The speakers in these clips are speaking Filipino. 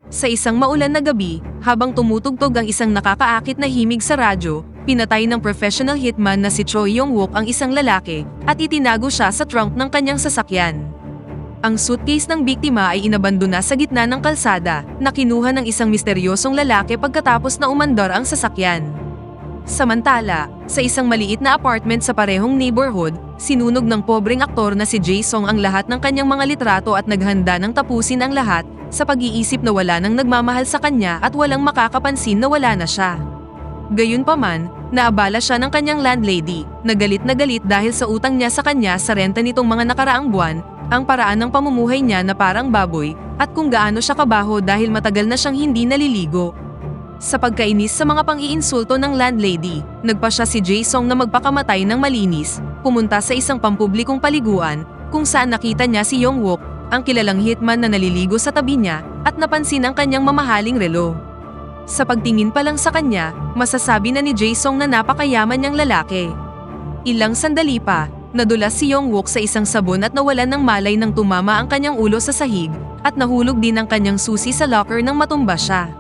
Sa isang maulan na gabi, habang tumutugtog ang isang nakakaakit na himig sa radyo, pinatay ng professional hitman na si Choi Yong-wook ang isang lalaki at itinago siya sa trunk ng kanyang sasakyan. Ang suitcase ng biktima ay inabandona sa gitna ng kalsada na kinuha ng isang misteryosong lalaki pagkatapos na umandar ang sasakyan. Samantala, sa isang maliit na apartment sa parehong neighborhood, sinunog ng pobreng aktor na si Jae Song ang lahat ng kanyang mga litrato at naghanda ng tapusin ang lahat sa pag-iisip na wala nang nagmamahal sa kanya at walang makakapansin na wala na siya. Gayunpaman, naabala siya ng kanyang landlady, na galit dahil sa utang niya sa kanya sa renta nitong mga nakaraang buwan, ang paraan ng pamumuhay niya na parang baboy, at kung gaano siya kabaho dahil matagal na siyang hindi naliligo. Sa pagkainis sa mga pang-iinsulto ng landlady, nagpa siya si Jae Song na magpakamatay ng malinis, pumunta sa isang pampublikong paliguan, kung saan nakita niya si Yong-wook, ang kilalang hitman na naliligo sa tabi niya, at napansin ang kanyang mamahaling relo. Sa pagtingin pa lang sa kanya, masasabi na ni Jae Song na napakayaman niyang lalaki. Ilang sandali pa, nadulas si Yong-wook sa isang sabon at nawalan ng malay nang tumama ang kanyang ulo sa sahig, at nahulog din ang kanyang susi sa locker nang matumba siya.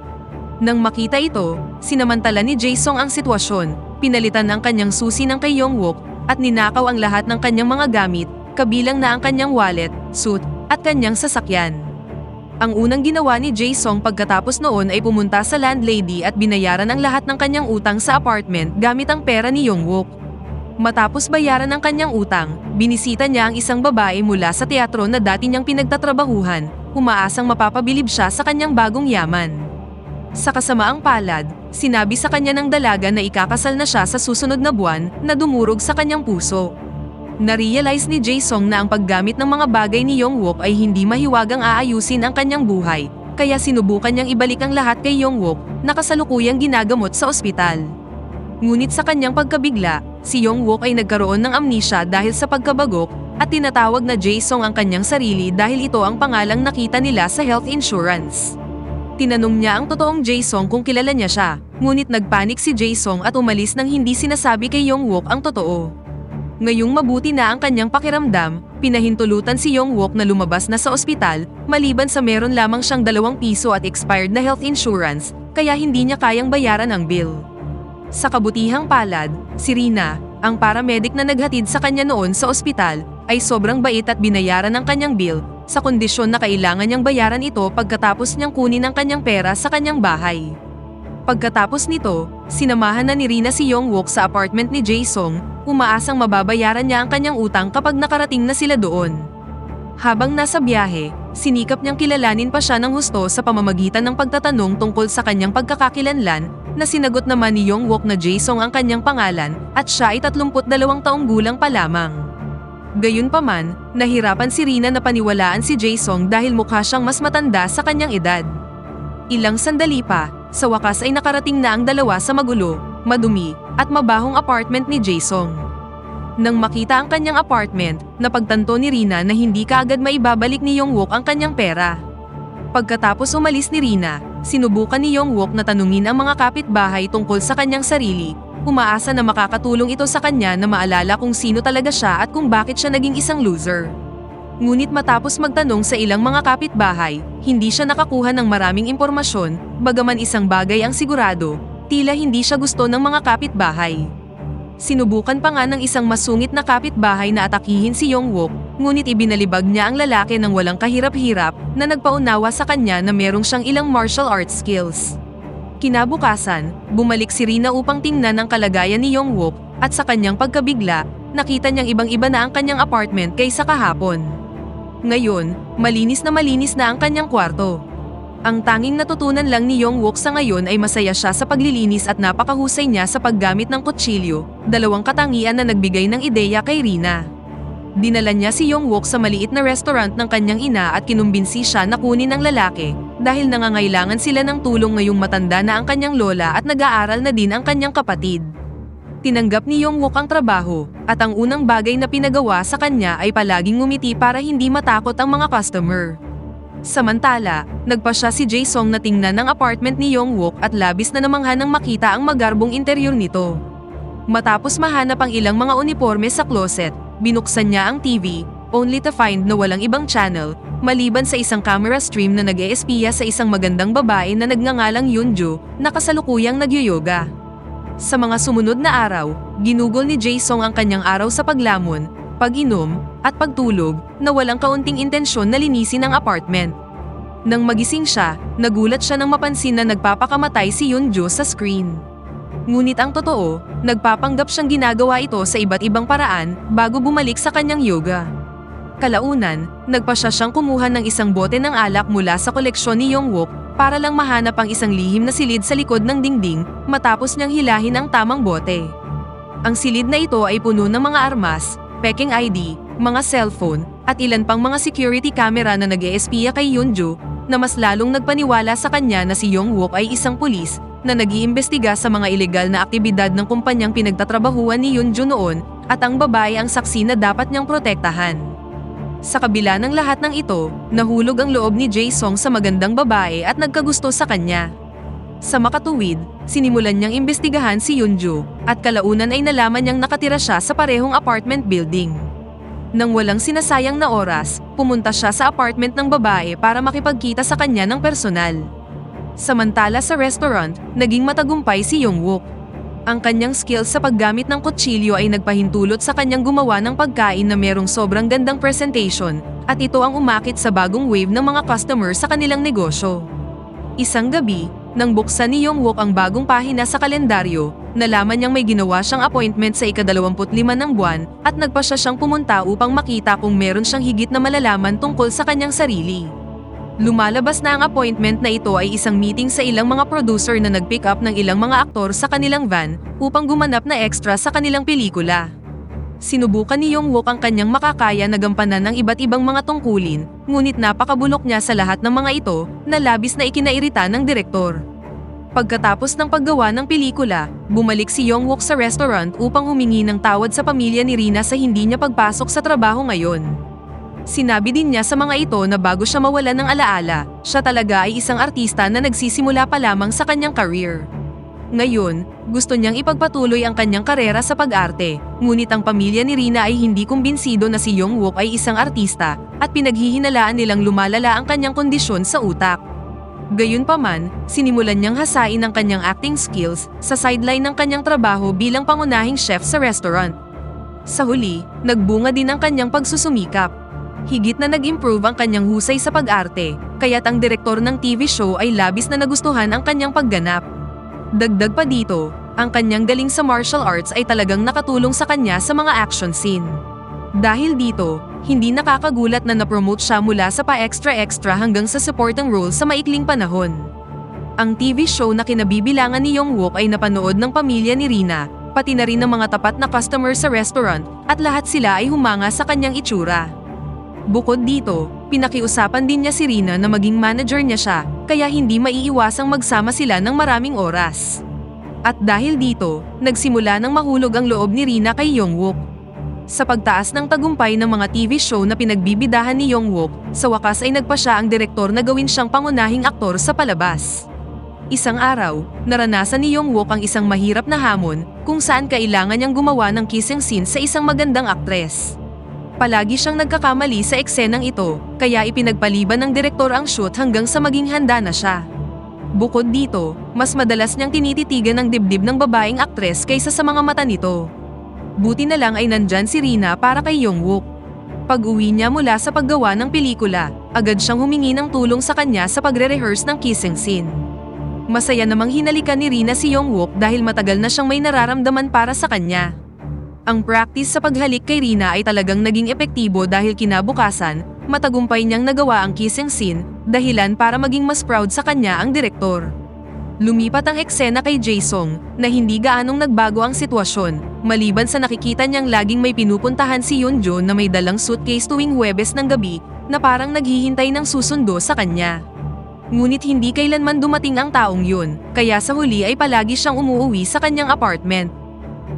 Nang makita ito, sinamantala ni Jae Song ang sitwasyon, pinalitan ang kanyang susi ng kay Yong-wook, at ninakaw ang lahat ng kanyang mga gamit, kabilang na ang kanyang wallet, suit, at kanyang sasakyan. Ang unang ginawa ni Jae Song pagkatapos noon ay pumunta sa landlady at binayaran ang lahat ng kanyang utang sa apartment gamit ang pera ni Yong-wook. Matapos bayaran ang kanyang utang, binisita niya ang isang babae mula sa teatro na dati niyang pinagtatrabahuhan, umaasang mapapabilib siya sa kanyang bagong yaman. Sa kasamaang palad, sinabi sa kanya ng dalaga na ikakasal na siya sa susunod na buwan na dumurog sa kanyang puso. Narealize ni Jae Song na ang paggamit ng mga bagay ni Yong-wook ay hindi mahiwagang aayusin ang kanyang buhay, kaya sinubukan niyang ibalik ang lahat kay Yong-wook na kasalukuyang ginagamot sa ospital. Ngunit sa kanyang pagkabigla, si Yong-wook ay nagkaroon ng amnesia dahil sa pagkabagok at tinatawag na Jae Song ang kanyang sarili dahil ito ang pangalang nakita nila sa health insurance. Tinanong niya ang totoong Jae Song kung kilala niya siya, ngunit nagpanik si Jae Song at umalis nang hindi sinasabi kay Yong-wook ang totoo. Ngayong mabuti na ang kanyang pakiramdam, pinahintulutan si Yong-wook na lumabas na sa ospital, maliban sa meron lamang siyang 2 piso at expired na health insurance, kaya hindi niya kayang bayaran ang bill. Sa kabutihang palad, si Rina, ang paramedic na naghatid sa kanya noon sa ospital, ay sobrang bait at binayaran ang kanyang bill, sa kondisyon na kailangan niyang bayaran ito pagkatapos niyang kunin ang kanyang pera sa kanyang bahay. Pagkatapos nito, sinamahan na ni Rina si Yong-wook sa apartment ni Jae Song, umaasang mababayaran niya ang kanyang utang kapag nakarating na sila doon. Habang nasa biyahe, sinikap niyang kilalanin pa siya ng husto sa pamamagitan ng pagtatanong tungkol sa kanyang pagkakakilanlan, na sinagot naman ni Yong-wook na Jae Song ang kanyang pangalan at siya ay 32 taong gulang pa lamang. Gayunpaman, nahirapan si Rina na paniwalaan si Jae Song dahil mukha siyang mas matanda sa kanyang edad. Ilang sandali pa, sa wakas ay nakarating na ang dalawa sa magulo, madumi, at mabahong apartment ni Jae Song. Nang makita ang kanyang apartment, napagtanto ni Rina na hindi kaagad maibabalik ni Yong-wook ang kanyang pera. Pagkatapos umalis ni Rina, sinubukan ni Yong-wook na tanungin ang mga kapitbahay tungkol sa kanyang sarili, umaasa na makakatulong ito sa kanya na maalala kung sino talaga siya at kung bakit siya naging isang loser. Ngunit matapos magtanong sa ilang mga kapitbahay, hindi siya nakakuha ng maraming impormasyon, bagaman isang bagay ang sigurado, tila hindi siya gusto ng mga kapitbahay. Sinubukan pa nga ng isang masungit na kapitbahay na atakihin si Yong-wook, ngunit ibinalibag niya ang lalaki ng walang kahirap-hirap na nagpaunawa sa kanya na merong siyang ilang martial arts skills. Kinabukasan, bumalik si Rina upang tingnan ang kalagayan ni Yong-wook, at sa kanyang pagkabigla, nakita niyang ibang-iba na ang kanyang apartment kaysa kahapon. Ngayon, malinis na ang kanyang kwarto. Ang tanging natutunan lang ni Yong-wook sa ngayon ay masaya siya sa paglilinis at napakahusay niya sa paggamit ng kutsilyo, 2 katangian na nagbigay ng ideya kay Rina. Dinala niya si Yong-wook sa maliit na restaurant ng kanyang ina at kinumbinsi siya na kunin ang lalaki, dahil nangangailangan sila ng tulong ngayong matanda na ang kanyang lola at nag-aaral na din ang kanyang kapatid. Tinanggap ni Yong-wook ang trabaho, at ang unang bagay na pinagawa sa kanya ay palaging ngumiti para hindi matakot ang mga customer. Samantala, nagpa siya si Jae Song na tingnan ang apartment ni Yong-wook at labis na namangha nang makita ang magarbong interior nito. Matapos mahanap ang ilang mga uniforme sa closet, binuksan niya ang TV, only to find na walang ibang channel, maliban sa isang camera stream na nag-eespiya sa isang magandang babae na nagngangalang Yunju na kasalukuyang nagyoyoga. Sa mga sumunod na araw, ginugol ni Jae-sung ang kanyang araw sa paglamon, pag-inom, at pagtulog na walang kaunting intensyon na linisin ang apartment. Nang magising siya, nagulat siya nang mapansin na nagpapakamatay si Yunju sa screen. Ngunit ang totoo, nagpapanggap siyang ginagawa ito sa iba't ibang paraan bago bumalik sa kanyang yoga. Kalaunan, nagpasya siyang kumuha ng isang bote ng alak mula sa koleksyon ni Yong-wook para lang mahanap ang isang lihim na silid sa likod ng dingding matapos niyang hilahin ang tamang bote. Ang silid na ito ay puno ng mga armas, peking ID, mga cellphone, at ilan pang mga security camera na nag-eespiya kay Yunju na mas lalong nagpaniwala sa kanya na si Yong-wook ay isang pulis na nag-iimbestiga sa mga ilegal na aktibidad ng kumpanyang pinagtatrabahuan ni Yunju noon at ang babae ang saksi na dapat niyang protektahan. Sa kabila ng lahat ng ito, nahulog ang loob ni Jae-sung sa magandang babae at nagkagusto sa kanya. Sa makatuwid, sinimulan niyang imbestigahan si Yunju at kalaunan ay nalaman niyang nakatira siya sa parehong apartment building. Nang walang sinasayang na oras, pumunta siya sa apartment ng babae para makipagkita sa kanya ng personal. Samantala sa restaurant, naging matagumpay si Yong-wook. Ang kanyang skills sa paggamit ng kutsilyo ay nagpahintulot sa kanyang gumawa ng pagkain na merong sobrang gandang presentation, at ito ang umakit sa bagong wave ng mga customer sa kanilang negosyo. Isang gabi, nang buksan ni Yong-wook ang bagong pahina sa kalendaryo, nalaman niyang may ginawa siyang appointment sa ika-25 ng buwan at nagpasya siyang pumunta upang makita kung meron siyang higit na malalaman tungkol sa kanyang sarili. Lumalabas na ang appointment na ito ay isang meeting sa ilang mga producer na nag-pick up ng ilang mga aktor sa kanilang van upang gumanap na extra sa kanilang pelikula. Sinubukan ni Yong-wook ang kanyang makakaya na gampanan ng iba't ibang mga tungkulin, ngunit napakabulok niya sa lahat ng mga ito na labis na ikinairita ng direktor. Pagkatapos ng paggawa ng pelikula, bumalik si Yong-wook sa restaurant upang humingi ng tawad sa pamilya ni Rina sa hindi niya pagpasok sa trabaho ngayon. Sinabi din niya sa mga ito na bago siya mawalan ng alaala, siya talaga ay isang artista na nagsisimula pa lamang sa kanyang career. Ngayon, gusto niyang ipagpatuloy ang kanyang karera sa pag-arte, ngunit ang pamilya ni Rina ay hindi kumbinsido na si Yong-wook ay isang artista at pinaghihinalaan nilang lumalala ang kanyang kondisyon sa utak. Gayunpaman, sinimulan niyang hasain ang kanyang acting skills sa sideline ng kanyang trabaho bilang pangunahing chef sa restaurant. Sa huli, nagbunga din ang kanyang pagsusumikap. Higit na nag-improve ang kanyang husay sa pag-arte, kaya't ang direktor ng TV show ay labis na nagustuhan ang kanyang pagganap. Dagdag pa dito, ang kanyang galing sa martial arts ay talagang nakatulong sa kanya sa mga action scene. Dahil dito, hindi nakakagulat na napromote siya mula sa pa-extra-extra hanggang sa supporting role sa maikling panahon. Ang TV show na kinabibilangan ni Yong-wook ay napanood ng pamilya ni Rina, pati na rin ng mga tapat na customer sa restaurant, at lahat sila ay humanga sa kanyang itsura. Bukod dito, pinakiusapan din niya si Rina na maging manager niya siya, kaya hindi maiiwasang magsama sila ng maraming oras. At dahil dito, nagsimula ng mahulog ang loob ni Rina kay Yong-wook. Sa pagtaas ng tagumpay ng mga TV show na pinagbibidahan ni Yong-wook, sa wakas ay nagpa siya ang direktor na gawin siyang pangunahing aktor sa palabas. Isang araw, naranasan ni Yong-wook ang isang mahirap na hamon, kung saan kailangan niyang gumawa ng kissing scene sa isang magandang aktres. Palagi siyang nagkakamali sa eksenang ito, kaya ipinagpaliban ng direktor ang shoot hanggang sa maging handa na siya. Bukod dito, mas madalas niyang tinititigan ang dibdib ng babaeng aktres kaysa sa mga mata nito. Buti na lang ay nandyan si Rina para kay Yong-wook. Pag-uwi niya mula sa paggawa ng pelikula, agad siyang humingi ng tulong sa kanya sa pagre-rehearse ng kissing scene. Masaya namang hinalikan ni Rina si Yong-wook dahil matagal na siyang may nararamdaman para sa kanya. Ang practice sa paghalik kay Rina ay talagang naging epektibo dahil kinabukasan, matagumpay niyang nagawa ang kissing scene, dahilan para maging mas proud sa kanya ang direktor. Lumipat ang eksena kay Jae-sung, na hindi gaanong nagbago ang sitwasyon, maliban sa nakikita niyang laging may pinupuntahan si Yunjo na may dalang suitcase tuwing Huwebes ng gabi, na parang naghihintay ng susundo sa kanya. Ngunit hindi kailanman dumating ang taong yun, kaya sa huli ay palagi siyang umuuwi sa kanyang apartment.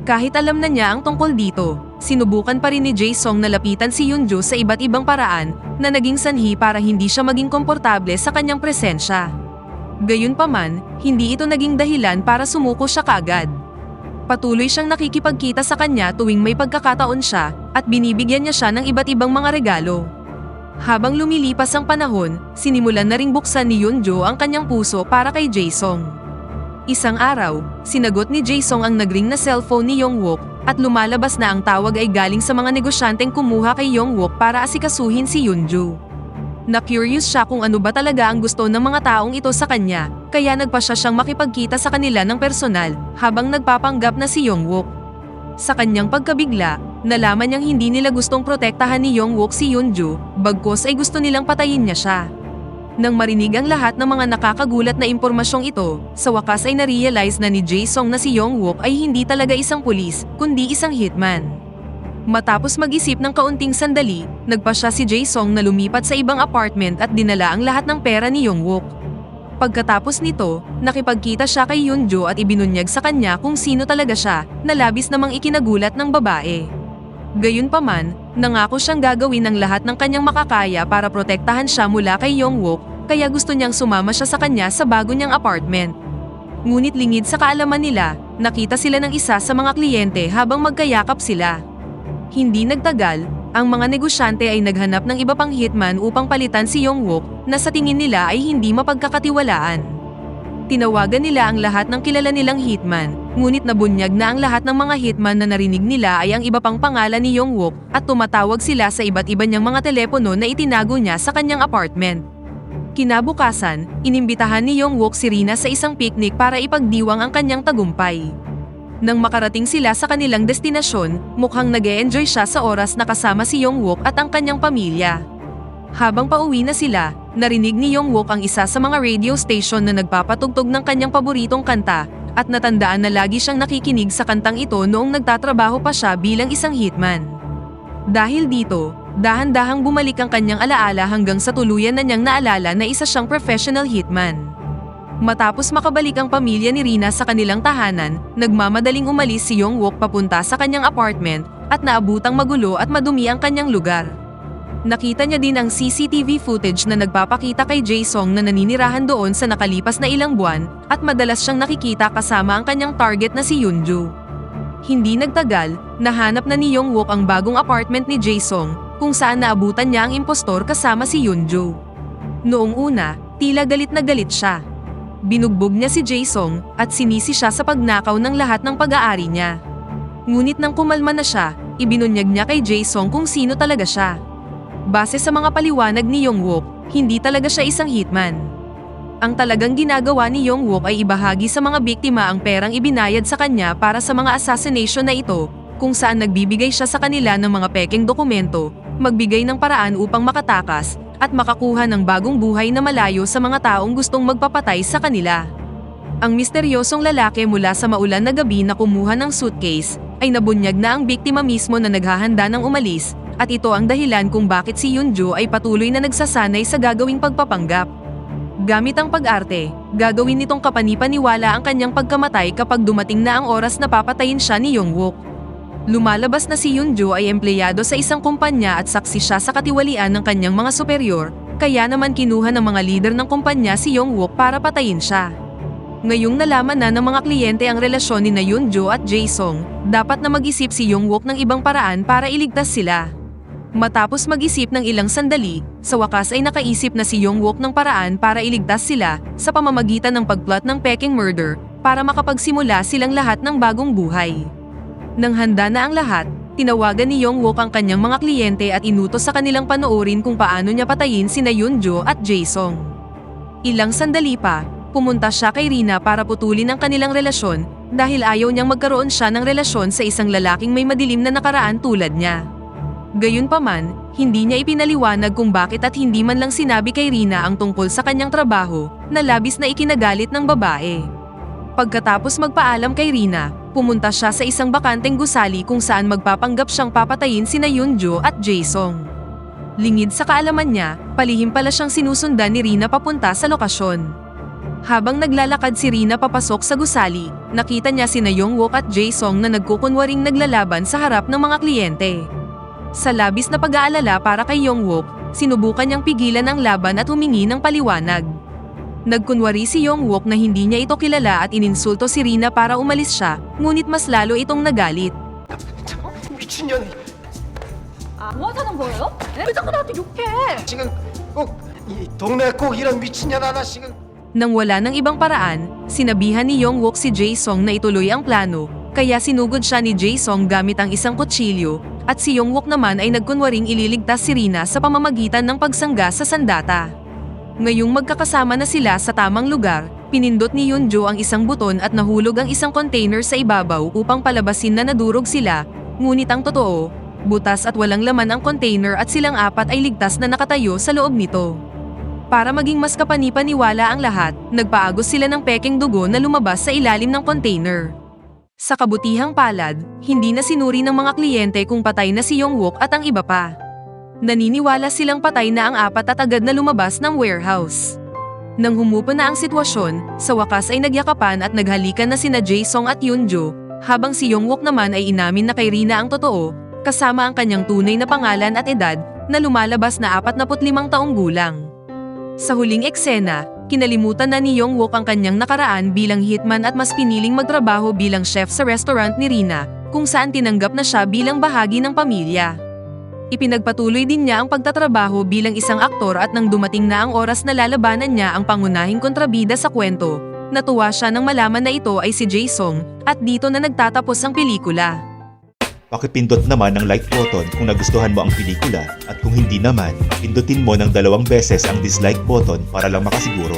Kahit alam na niya ang tungkol dito, sinubukan pa rin ni Jae-sung na lapitan si Yunjo sa iba't ibang paraan na naging sanhi para hindi siya maging komportable sa kanyang presensya. Gayunpaman, hindi ito naging dahilan para sumuko siya kaagad. Patuloy siyang nakikipagkita sa kanya tuwing may pagkakataon siya at binibigyan niya siya ng iba't ibang mga regalo. Habang lumilipas ang panahon, sinimulan na ring buksan ni Yunjo ang kanyang puso para kay Jae-sung. Isang araw, sinagot ni Jae-sung ang nagring na cellphone ni Young-wook at lumalabas na ang tawag ay galing sa mga negosyanteng kumuha kay Young-wook para asikasuhin si Yunjo. Na-curious siya kung ano ba talaga ang gusto ng mga taong ito sa kanya, kaya nagpasya siyang makipagkita sa kanila ng personal habang nagpapanggap na si Young-wook. Sa kanyang pagkabigla, nalaman niyang hindi nila gustong protektahan ni Young-wook si Yunjo, bagkus ay gusto nilang patayin niya siya. Nang marinig ang lahat ng mga nakakagulat na impormasyong ito, sa wakas ay na-realize na ni Jae-sung na si Young-wook ay hindi talaga isang pulis, kundi isang hitman. Matapos mag-isip ng kaunting sandali, nagpasya si Jae-sung na lumipat sa ibang apartment at dinala ang lahat ng pera ni Young-wook. Pagkatapos nito, nakipagkita siya kay Yunjo at ibinunyag sa kanya kung sino talaga siya, na labis namang ikinagulat ng babae. Gayunpaman, nangako siyang gagawin ang lahat ng kanyang makakaya para protektahan siya mula kay Young-wook, kaya gusto niyang sumama siya sa kanya sa bago niyang apartment. Ngunit lingid sa kaalaman nila, nakita sila ng isa sa mga kliyente habang magkayakap sila. Hindi nagtagal, ang mga negosyante ay naghanap ng iba pang hitman upang palitan si Young-wook na sa tingin nila ay hindi mapagkakatiwalaan. Tinawagan nila ang lahat ng kilala nilang hitman, ngunit nabunyag na ang lahat ng mga hitman na narinig nila ay ang iba pang pangalan ni Young-wook at tumatawag sila sa iba't iba niyang mga telepono na itinago niya sa kanyang apartment. Kinabukasan, inimbitahan ni Young-wook si Rina sa isang picnic para ipagdiwang ang kanyang tagumpay. Nang makarating sila sa kanilang destinasyon, mukhang nag-e-enjoy siya sa oras na kasama si Young-wook at ang kanyang pamilya. Habang pauwi na sila, narinig ni Young-wook ang isa sa mga radio station na nagpapatugtog ng kanyang paboritong kanta, at natandaan na lagi siyang nakikinig sa kantang ito noong nagtatrabaho pa siya bilang isang hitman. Dahil dito, dahan-dahang bumalik ang kanyang alaala hanggang sa tuluyan na niyang naalala na isa siyang professional hitman. Matapos makabalik ang pamilya ni Rina sa kanilang tahanan, nagmamadaling umalis si Young-wook papunta sa kanyang apartment at naabutang magulo at madumi ang kanyang lugar. Nakita niya din ang CCTV footage na nagpapakita kay Jae-sung na naninirahan doon sa nakalipas na ilang buwan at madalas siyang nakikita kasama ang kanyang target na si Yunjo. Hindi nagtagal, nahanap na ni Young-wook ang bagong apartment ni Jae-sung kung saan naabutan niya ang impostor kasama si Yunjo. Noong una, tila galit na galit siya. Binugbog niya si Jae-sung at sinisi siya sa pagnakaw ng lahat ng pag-aari niya. Ngunit nang kumalma na siya, ibinunyag niya kay Jae-sung kung sino talaga siya. Base sa mga paliwanag ni Young-wook, hindi talaga siya isang hitman. Ang talagang ginagawa ni Young-wook ay ibahagi sa mga biktima ang perang ibinayad sa kanya para sa mga assassination na ito, kung saan nagbibigay siya sa kanila ng mga pekeng dokumento, magbigay ng paraan upang makatakas, at makakuha ng bagong buhay na malayo sa mga taong gustong magpapatay sa kanila. Ang misteryosong lalaki mula sa maulan na gabi na kumuha ng suitcase, ay nabunyag na ang biktima mismo na naghahanda ng umalis, at ito ang dahilan kung bakit si Yunjo ay patuloy na nagsasanay sa gagawing pagpapanggap. Gamit ang pag-arte, gagawin nitong kapanipaniwala ang kanyang pagkamatay kapag dumating na ang oras na papatayin siya ni Young-wook. Lumalabas na si Yunjo ay empleyado sa isang kumpanya at saksi siya sa katiwalian ng kanyang mga superior, kaya naman kinuha ng mga leader ng kumpanya si Young-wook para patayin siya. Ngayong nalaman na ng mga kliyente ang relasyon ni Yunjo at Jae-sung, dapat na mag-isip si Young-wook ng ibang paraan para iligtas sila. Matapos mag-isip ng ilang sandali, sa wakas ay nakaisip na si Young-wook ng paraan para iligtas sila sa pamamagitan ng pagplot ng peking murder para makapagsimula silang lahat ng bagong buhay. Nang handa na ang lahat, tinawagan ni Young-wook ang kanyang mga kliyente at inutos sa kanilang panoorin kung paano niya patayin sina Yunjo at Jae-sung. Ilang sandali pa, pumunta siya kay Rina para putulin ang kanilang relasyon dahil ayaw niyang magkaroon siya ng relasyon sa isang lalaking may madilim na nakaraan tulad niya. Gayunpaman, hindi niya ipinaliwanag kung bakit at hindi man lang sinabi kay Rina ang tungkol sa kanyang trabaho na labis na ikinagalit ng babae. Pagkatapos magpaalam kay Rina, pumunta siya sa isang bakanteng gusali kung saan magpapanggap siyang papatayin sina Yunjo at Jae-sung. Lingid sa kaalaman niya, palihim pala siyang sinusundan ni Rina papunta sa lokasyon. Habang naglalakad si Rina papasok sa gusali, nakita niya sina Young-wook at Jae-sung na nagkukunwaring naglalaban sa harap ng mga kliyente. Sa labis na pag-aalala para kay Young-wook, sinubukan niyang pigilan ang laban at humingi ng paliwanag. Nagkunwari si Young-wook na hindi niya ito kilala at ininsulto si Rina para umalis siya, ngunit mas lalo itong nagalit. 미친년이 뭐 하자는 거예요? 왜 자꾸 나한테 욕해? 지금 꼭 이 동네 꼭 이런 미친년 하나씩은 Nang wala ng ibang paraan, sinabihan ni Young-wook si Jae-sung na ituloy ang plano, kaya sinugod siya ni Jae-sung gamit ang isang kutsilyo, at si Young-wook naman ay nagkunwaring ililigtas si Rina sa pamamagitan ng pagsangga sa sandata. Ngayong magkakasama na sila sa tamang lugar, pinindot ni Yoon-jo ang isang buton at nahulog ang isang container sa ibabaw upang palabasin na nadurog sila, ngunit ang totoo, butas at walang laman ang container at silang apat ay ligtas na nakatayo sa loob nito. Para maging mas kapanipaniwala ang lahat, nagpaagos sila ng pekeng dugo na lumabas sa ilalim ng container. Sa kabutihang palad, hindi na sinuri ng mga kliyente kung patay na si Young-wook at ang iba pa. Naniniwala silang patay na ang apat at agad na lumabas ng warehouse. Nang humupa na ang sitwasyon, sa wakas ay nagyakapan at naghalikan na sina Jae-sung at Yoon-jo, habang si Young-wook naman ay inamin na kay Rina ang totoo, kasama ang kanyang tunay na pangalan at edad, na lumalabas na 45 taong gulang. Sa huling eksena, kinalimutan na ni Young-wook ang kanyang nakaraan bilang hitman at mas piniling magtrabaho bilang chef sa restaurant ni Rina, kung saan tinanggap na siya bilang bahagi ng pamilya. Ipinagpatuloy din niya ang pagtatrabaho bilang isang aktor at nang dumating na ang oras na lalabanan niya ang pangunahing kontrabida sa kwento, natuwa siya nang malaman na ito ay si Jae-sung, at dito na nagtatapos ang pelikula. Pakipindot naman ang like button kung nagustuhan mo ang pelikula at kung hindi naman, pindutin mo ng 2 beses ang dislike button para lang makasiguro.